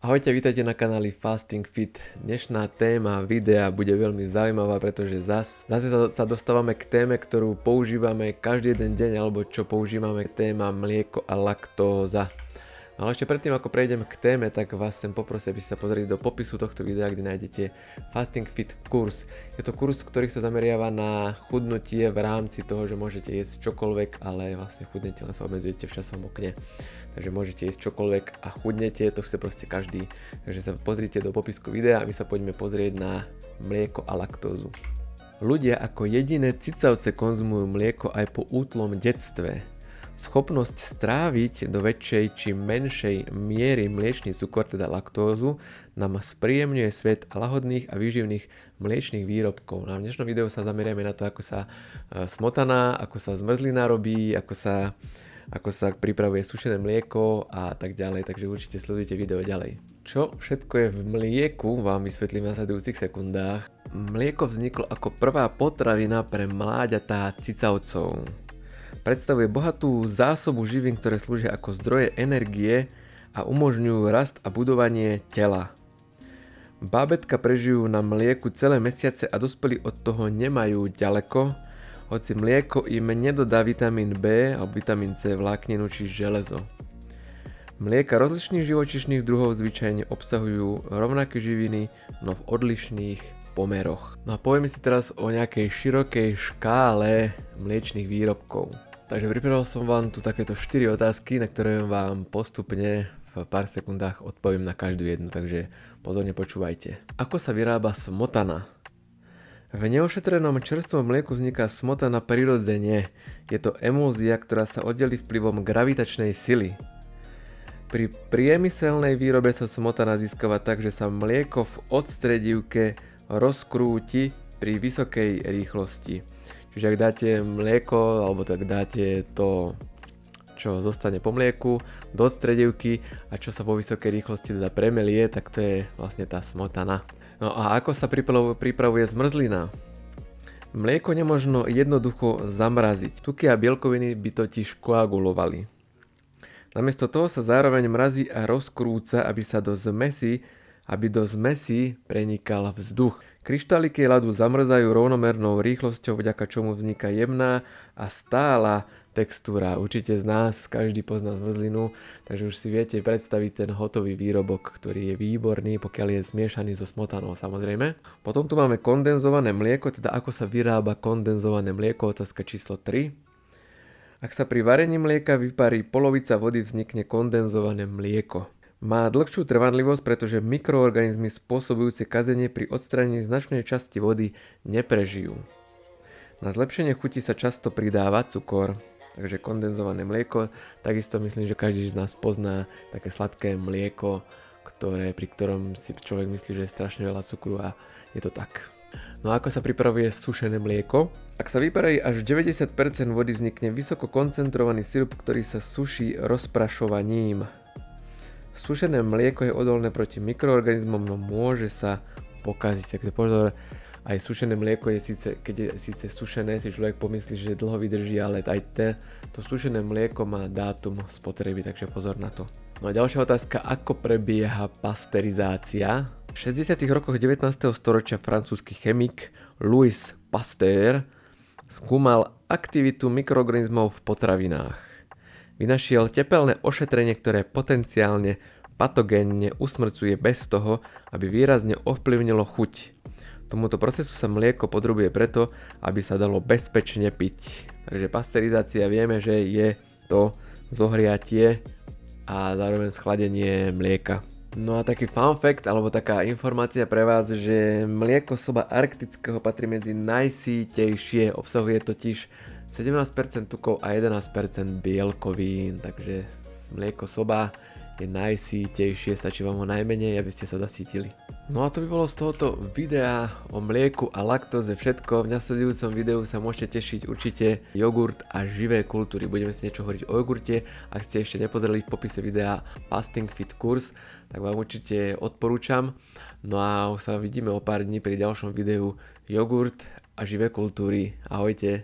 Ahojte, vítajte na kanáli Fasting Fit. Dnešná téma videa bude veľmi zaujímavá, pretože zase sa dostávame k téme, ktorú používame každý jeden deň, alebo čo používame, téma mlieko a laktóza. No ale ešte predtým, ako prejdem k téme, tak vás chcem poprosiť, aby ste sa pozreli do popisu tohto videa, kde nájdete Fasting Fit kurz. Je to kurz, ktorý sa zameriava na chudnutie v rámci toho, že môžete jesť čokoľvek, ale vlastne chudnete, len sa obmedzujete v časovom okne. Takže môžete jesť čokoľvek a chudnete, to chce proste každý. Takže sa pozrite do popisku videa a my sa poďme pozrieť na mlieko a laktózu. Ľudia ako jediné cicavce konzumujú mlieko aj po útlom detstve. Schopnosť stráviť do väčšej či menšej miery mliečny cukor, teda laktózu, nám spríjemňuje svet lahodných a výživných mliečnych výrobkov. Na dnešnom videu sa zameriame na to, ako sa smotaná, ako sa zmrzlina robí, ako sa pripravuje sušené mlieko a tak ďalej, takže určite sledujte video ďalej. Čo všetko je v mlieku, vám vysvetlím v nasledujúcich sekundách. Mlieko vzniklo ako prvá potravina pre mláďatá cicavcov. Predstavuje bohatú zásobu živín, ktoré slúžia ako zdroje energie a umožňujú rast a budovanie tela. Bábätka prežijú na mlieku celé mesiace a dospelí od toho nemajú ďaleko, hoci mlieko im nedodá vitamín B alebo vitamín C, vlákninu či železo. Mlieka rozličných živočíšnych druhov zvyčajne obsahujú rovnaké živiny, no v odlišných pomeroch. No a povieme si teraz o nejakej širokej škále mliečnych výrobkov. Takže pripravil som vám tu takéto 4 otázky, na ktoré vám postupne v pár sekundách odpoviem na každú jednu, takže pozorne počúvajte. Ako sa vyrába smotana? V neošetrenom čerstvom mlieku vzniká smotana prirodzene. Je to emúzia, ktorá sa oddelí vplyvom gravitačnej sily. Pri priemyselnej výrobe sa smotana získava tak, že sa mlieko v odstredivke rozkrúti pri vysokej rýchlosti. Čiže ak dáte mlieko, alebo tak dáte to, čo zostane po mlieku, do odstredivky a čo sa vo vysokej rýchlosti teda premelie, tak to je vlastne tá smotana. No a ako sa pripravuje zmrzlina? Mlieko nemožno jednoducho zamraziť. Tuky a bielkoviny by totiž koagulovali. Namiesto toho sa zároveň mrazí a rozkrúca, aby do zmesi prenikal vzduch. Kryštáliky ľadu zamrzajú rovnomernou rýchlosťou, vďaka čomu vzniká jemná a stála textúra. Určite z nás každý pozná zmrzlinu, takže už si viete predstaviť ten hotový výrobok, ktorý je výborný, pokiaľ je zmiešaný so smotanou, samozrejme. Potom tu máme kondenzované mlieko, teda ako sa vyrába kondenzované mlieko, otázka číslo 3. Ak sa pri varení mlieka vyparí polovica vody, vznikne kondenzované mlieko. Má dlhšiu trvanlivosť, pretože mikroorganizmy spôsobujúce kazenie pri odstránení značnej časti vody neprežijú. Na zlepšenie chuti sa často pridáva cukor, takže kondenzované mlieko, takisto myslím, že každý z nás pozná také sladké mlieko, pri ktorom si človek myslí, že je strašne veľa cukru a je to tak. No a ako sa pripravuje sušené mlieko? Ak sa vyparí až 90% vody, vznikne vysoko koncentrovaný sirup, ktorý sa suší rozprašovaním. Sušené mlieko je odolné proti mikroorganizmom, no môže sa pokaziť. Takže pozor, aj sušené mlieko je keď je síce sušené, si človek pomyslí, že dlho vydrží, ale aj to sušené mlieko má dátum spotreby, takže pozor na to. No a ďalšia otázka, ako prebieha pasterizácia? V 60. rokoch 19. storočia francúzsky chemik Louis Pasteur skúmal aktivitu mikroorganizmov v potravinách. Vynašiel tepelné ošetrenie, ktoré potenciálne patogénne usmrcuje bez toho, aby výrazne ovplyvnilo chuť. Tomuto procesu sa mlieko podrobuje preto, aby sa dalo bezpečne piť. Takže pasterizácia vieme, že je to zohriatie a zároveň schladenie mlieka. No a taký fun fact, alebo taká informácia pre vás, že mlieko soba arktického patrí medzi najsýtejšie, obsahuje totiž 17% tukov a 11% bielkovín, takže mlieko soba je najsýtejšie, stačí vám ho najmenej, aby ste sa zasítili. No a to by bolo z tohoto videa o mlieku a laktóze všetko. V nasledujúcom videu sa môžete tešiť určite jogurt a živé kultúry. Budeme si niečo hovoriť o jogurte. Ak ste ešte nepozreli v popise videa Fasting Fit kurz, tak vám určite odporúčam. No a už sa vidíme o pár dní pri ďalšom videu jogurt a živé kultúry. Ahojte.